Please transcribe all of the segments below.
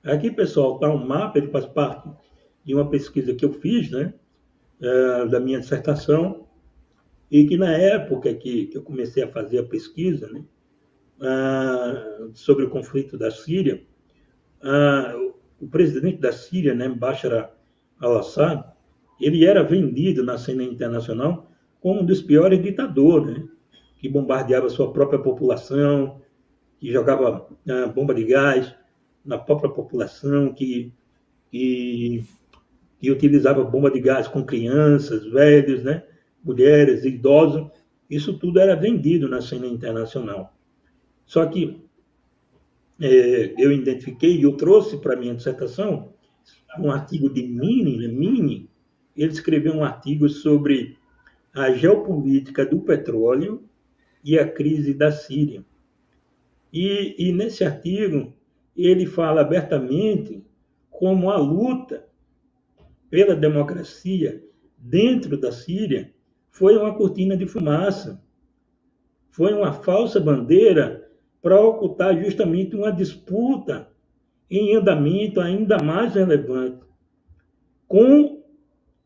Aqui, pessoal, está um mapa, ele faz parte de uma pesquisa que eu fiz, né, da minha dissertação, e que na época que eu comecei a fazer a pesquisa, né, sobre o conflito da Síria, o presidente da Síria, né, Bashar al-Assad, ele era vendido na cena internacional como um dos piores ditadores, né, que bombardeava sua própria população, que jogava bomba de gás na própria população, que, que utilizava bomba de gás com crianças, velhos, né, mulheres, idosos. Isso tudo era vendido na cena internacional. Só que eu identifiquei e eu trouxe para a minha dissertação um artigo de Mini, ele escreveu um artigo sobre a geopolítica do petróleo e a crise da Síria. E nesse artigo, ele fala abertamente como a luta pela democracia dentro da Síria foi uma cortina de fumaça, foi uma falsa bandeira para ocultar justamente uma disputa em andamento ainda mais relevante, com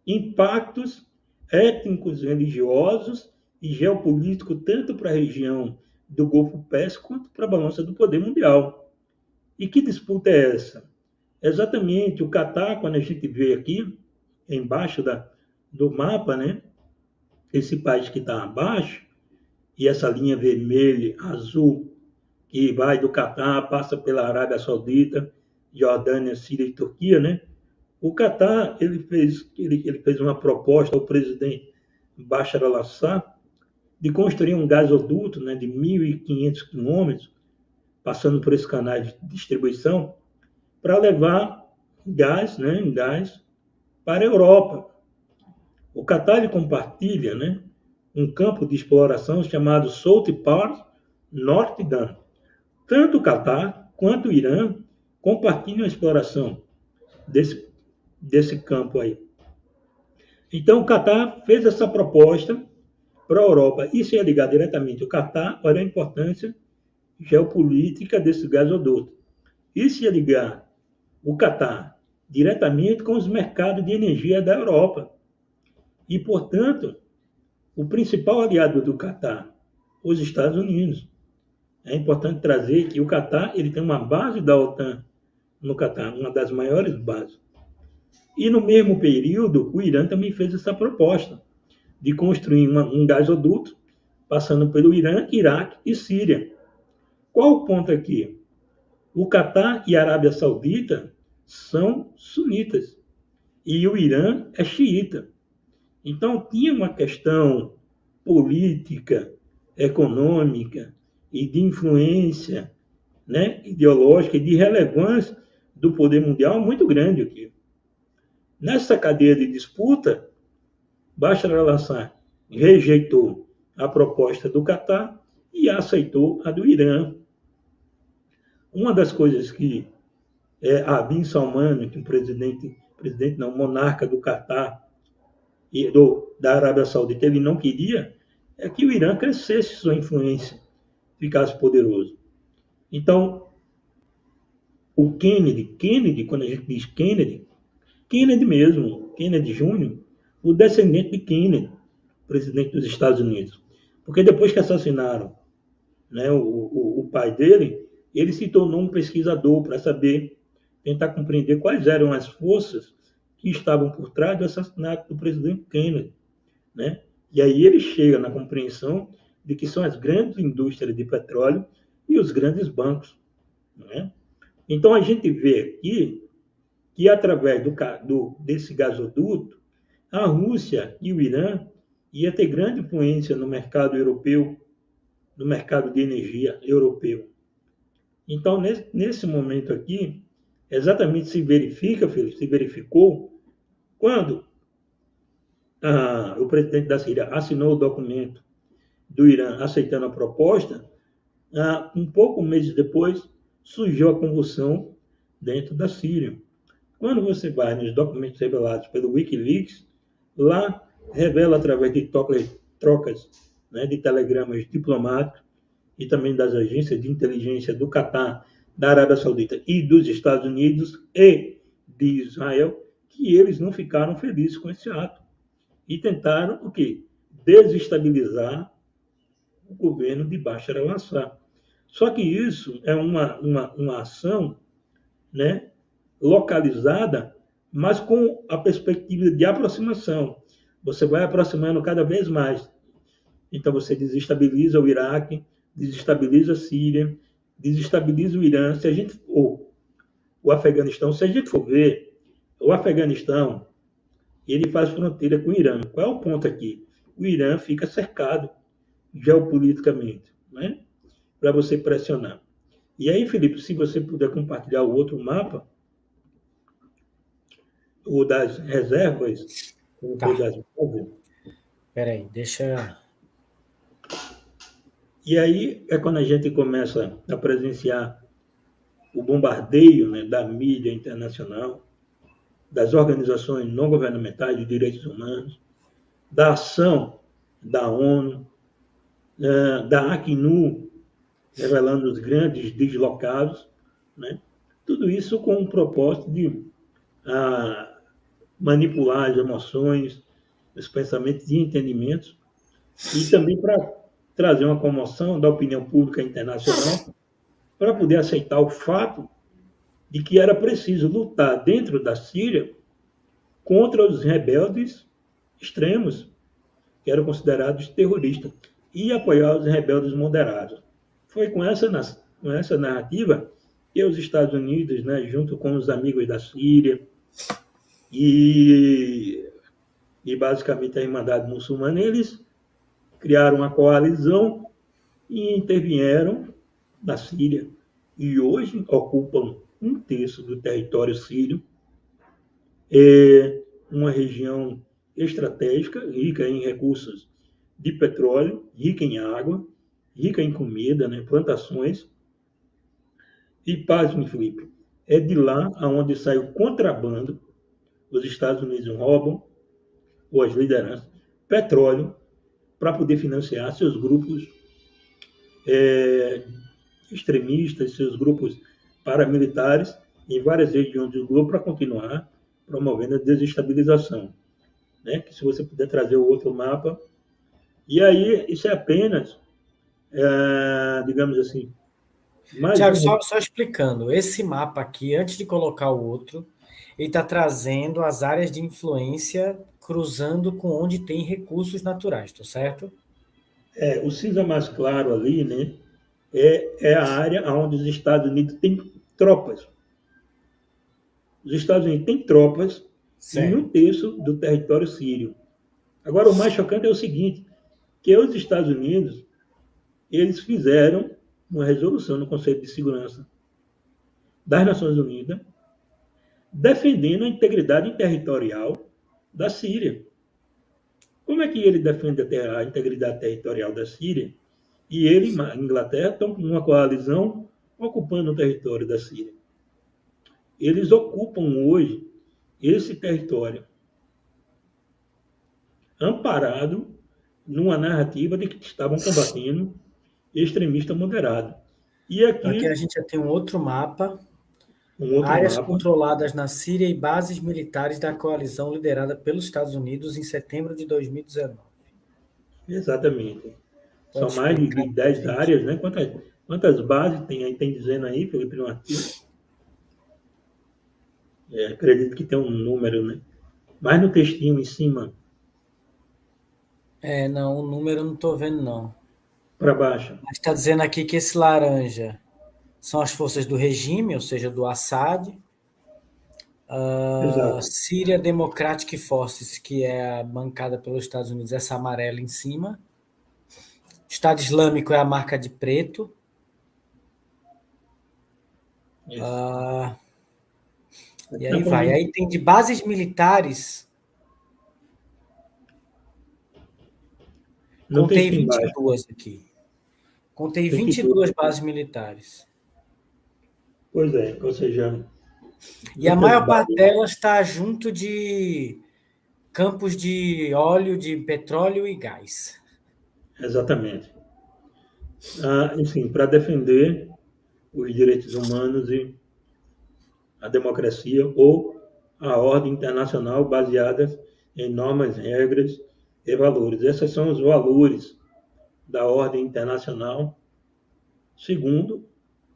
impactos étnicos, religiosos e geopolíticos tanto para a região do Golfo Pérsico quanto para a balança do poder mundial. E que disputa é essa? Exatamente o Catar, quando a gente vê aqui, embaixo do mapa, né? Esse país que está abaixo, e essa linha vermelha, azul, que vai do Catar, passa pela Arábia Saudita, Jordânia, Síria e Turquia, né? O Catar, ele fez uma proposta ao presidente Bashar al-Assad de construir um gasoduto, né, de 1.500 quilômetros, passando por esse canal de distribuição, para levar gás, né, gás para a Europa. O Catar compartilha, né, um campo de exploração chamado Salt Pars North Dan. Tanto o Catar quanto o Irã compartilham a exploração desse campo aí. Então, o Catar fez essa proposta para a Europa. Isso ia ligar diretamente o Catar, olha a importância geopolítica desse gasoduto. Isso ia ligar o Catar diretamente com os mercados de energia da Europa. E, portanto, o principal aliado do Catar, os Estados Unidos. É importante trazer que o Catar ele tem uma base da OTAN no Catar, uma das maiores bases. E no mesmo período, o Irã também fez essa proposta de construir um gasoduto passando pelo Irã, Iraque e Síria. Qual o ponto aqui? O Catar e a Arábia Saudita são sunitas e o Irã é xiita. Então tinha uma questão política, econômica e de influência, né, ideológica e de relevância do poder mundial muito grande aqui. Nessa cadeia de disputa, Bashar al-Assad rejeitou a proposta do Catar e aceitou a do Irã. Uma das coisas que Bin Salman, que o monarca do Catar e da Arábia Saudita, ele não queria, é que o Irã crescesse sua influência, ficasse poderoso. Então, o Kennedy, quando a gente diz Kennedy mesmo, Kennedy Júnior, o descendente de Kennedy, presidente dos Estados Unidos. Porque depois que assassinaram, né, o pai dele, ele se tornou um pesquisador para tentar compreender quais eram as forças que estavam por trás do assassinato do presidente Kennedy. Né? E aí ele chega na compreensão de que são as grandes indústrias de petróleo e os grandes bancos. Né? Então a gente vê aqui que através desse gasoduto, a Rússia e o Irã ia ter grande influência no mercado europeu, no mercado de energia europeu. Então, nesse momento aqui, exatamente se verificou quando o presidente da Síria assinou o documento do Irã aceitando a proposta, um pouco meses depois surgiu a convulsão dentro da Síria. Quando você vai nos documentos revelados pelo Wikileaks, lá revela através de trocas, né, de telegramas diplomáticos e também das agências de inteligência do Catar, da Arábia Saudita e dos Estados Unidos e de Israel, que eles não ficaram felizes com esse ato e tentaram o quê? Desestabilizar o governo de Bashar al-Assad. Só que isso é uma ação, né, localizada, mas com a perspectiva de aproximação. Você vai aproximando cada vez mais. Então você desestabiliza o Iraque, desestabiliza a Síria, desestabiliza o Irã. Se a gente for o Afeganistão, se a gente for ver, o Afeganistão, ele faz fronteira com o Irã. Qual é o ponto aqui? O Irã fica cercado geopoliticamente, né? Para você pressionar. E aí, Felipe, se você puder compartilhar o outro mapa, o das reservas, como foi Tá. das bases. Peraí, deixa. E aí é quando a gente começa a presenciar o bombardeio, né, da mídia internacional, das organizações não governamentais de direitos humanos, da ação da ONU, da Acnu, revelando os grandes deslocados, né? Tudo isso com o propósito de manipular as emoções, os pensamentos e entendimentos, e também para trazer uma comoção da opinião pública internacional para poder aceitar o fato de que era preciso lutar dentro da Síria contra os rebeldes extremos, que eram considerados terroristas, e apoiar os rebeldes moderados. Foi com essa narrativa que os Estados Unidos, né, junto com os amigos da Síria e, e basicamente a Irmandade Muçulmana, eles criaram uma coalizão e intervieram na Síria. E hoje ocupam um terço do território sírio, é uma região estratégica, rica em recursos de petróleo, rica em água, rica em comida, né, plantações. E, pasme, Felipe, é de lá aonde sai o contrabando. Os Estados Unidos roubam, ou as lideranças, petróleo para poder financiar seus grupos é, extremistas, seus grupos paramilitares em várias regiões do globo para continuar promovendo a desestabilização. Né? Que se você puder trazer o outro mapa. E aí, isso é apenas, digamos assim, mais Tiago, um. só explicando, esse mapa aqui, antes de colocar o outro, ele está trazendo as áreas de influência cruzando com onde tem recursos naturais, tá certo? O cinza mais claro ali, né? É a área onde os Estados Unidos têm tropas. Os Estados Unidos têm tropas em um Certo. terço do território sírio. Agora, o mais chocante é o seguinte, que os Estados Unidos, eles fizeram uma resolução no Conselho de Segurança das Nações Unidas, defendendo a integridade territorial da Síria. Como é que ele defende a integridade territorial da Síria e ele e a Inglaterra estão com uma coalizão ocupando o território da Síria? Eles ocupam hoje esse território amparado numa narrativa de que estavam combatendo extremista moderado. E Aqui a aqui, gente já tem um outro mapa. um outro Áreas mapa, controladas na Síria e bases militares da coalizão liderada pelos Estados Unidos em setembro de 2019. exatamente. Pode São mais explicar de para a 10 gente? áreas, né? Quantas bases tem dizendo aí, Felipe, no artigo? Acredito que tem um número, né? Mas no textinho em cima, Não, o número eu não estou vendo, não. para baixo. Mas está dizendo aqui que esse laranja são as forças do regime, ou seja, do Assad. Exato. Syria Democratic Forces, que é bancada pelos Estados Unidos, essa amarela em cima. Estado Islâmico é a marca de preto. Isso. E Tá aí vai. falando, Aí tem de bases militares, no contei textinho vinte e embaixo, duas aqui. Contei 22. 22 bases militares. Pois é, ou seja, E a muitas maior parte bases. delas está junto de campos de óleo, de petróleo e gás. Exatamente. Enfim, para defender os direitos humanos e a democracia ou a ordem internacional baseadas em normas, regras e valores. Esses são os valores da ordem internacional, segundo,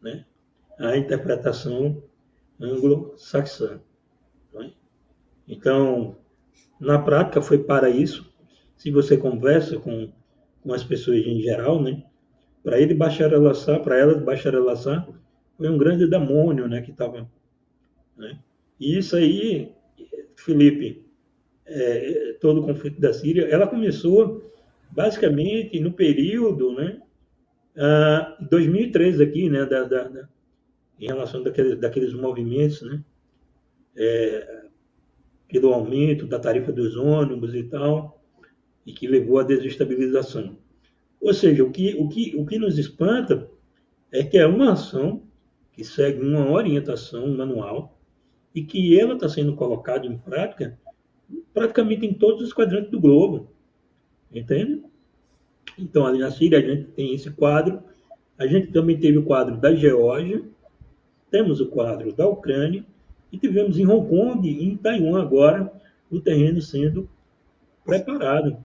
né, a interpretação anglo-saxã. Então, na prática, foi para isso. Se você conversa com as pessoas em geral, né, para ele, Bashar al-Assad, para elas, Bashar al-Assad foi um grande demônio, né, que estava. Né? E isso aí, Felipe, todo o conflito da Síria, ela começou basicamente no período, né, 2013 aqui, né, em relação daqueles movimentos, né, pelo aumento da tarifa dos ônibus e tal, e que levou à desestabilização. Ou seja, o que nos espanta é que é uma ação que segue uma orientação, um manual, e que ela está sendo colocada em prática praticamente em todos os quadrantes do globo. Entende? Então, ali na Síria, a gente tem esse quadro. A gente também teve o quadro da Geórgia, temos o quadro da Ucrânia, e tivemos em Hong Kong e em Taiwan agora o terreno sendo preparado.